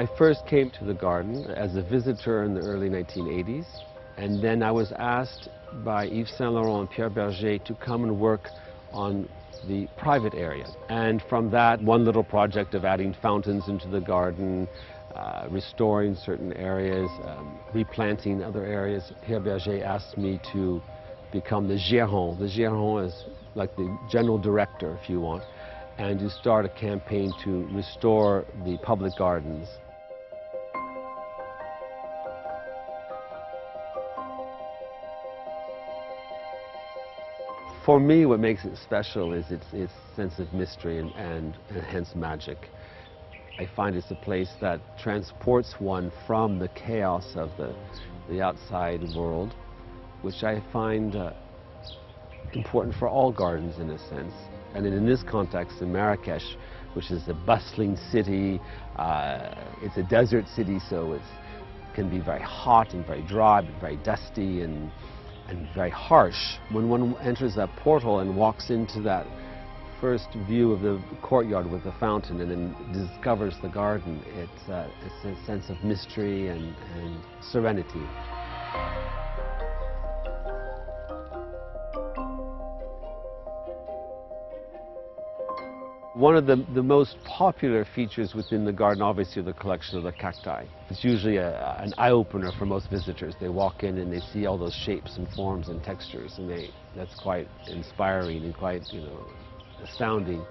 I first came to the garden as a visitor in the early 1980s, and then I was asked by Yves Saint Laurent and Pierre Berger to come and work on the private area. And from that, one little project of adding fountains into the garden, restoring certain areas, replanting other areas, Pierre Berger asked me to become the gérant. The gérant is like the general director, if you want, and to start a campaign to restore the public gardens. For me, what makes it special is its sense of mystery and hence magic. I find it's a place that transports one from the chaos of the outside world, which I find important for all gardens in a sense. And in this context, in Marrakesh, which is a bustling city, it's a desert city, so it can be very hot and very dry, but very dusty and very harsh. When one enters that portal and walks into that first view of the courtyard with the fountain and then discovers the garden, it's a sense of mystery and serenity. One of the most popular features within the garden, obviously, are the collection of the cacti. It's usually an eye-opener for most visitors. They walk in and they see all those shapes and forms and textures, and that's quite inspiring and quite, astounding.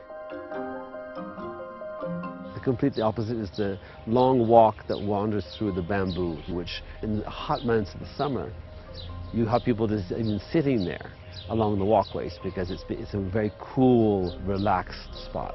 The completely opposite is the long walk that wanders through the bamboo, which in the hot months of the summer, you have people just even sitting there along the walkways because it's a very cool, relaxed spot.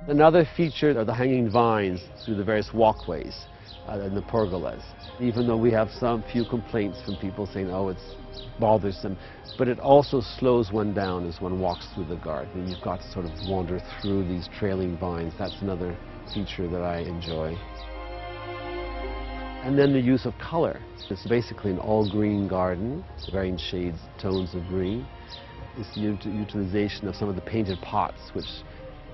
Another feature are the hanging vines through the various walkways and the pergolas. Even though we have some few complaints from people saying, oh, it's bothersome, but it also slows one down as one walks through the garden. You've got to sort of wander through these trailing vines. That's another feature that I enjoy. And then the use of color. It's basically an all-green garden, varying shades, tones of green. It's the utilization of some of the painted pots, which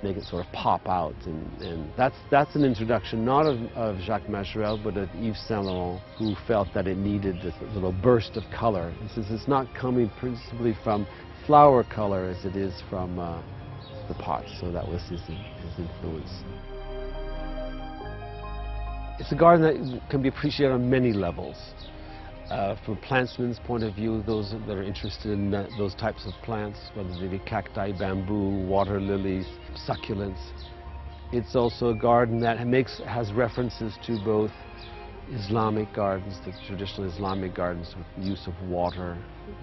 make it sort of pop out. And that's an introduction, not of Jardin Majorelle, but of Yves Saint Laurent, who felt that it needed this little burst of color. And since it's not coming principally from flower color as it is from the pots, so that was his influence. It's a garden that can be appreciated on many levels. From a plantsman's point of view, those that are interested in those types of plants, whether they be cacti, bamboo, water lilies, succulents. It's also a garden that has references to both Islamic gardens, the traditional Islamic gardens with the use of water,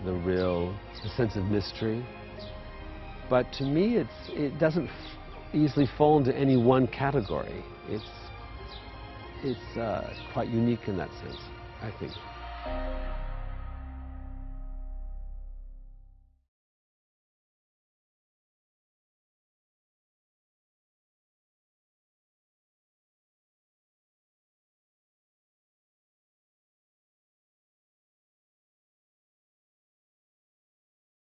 the rill, the sense of mystery. But to me, it doesn't easily fall into any one category. It's quite unique in that sense, I think.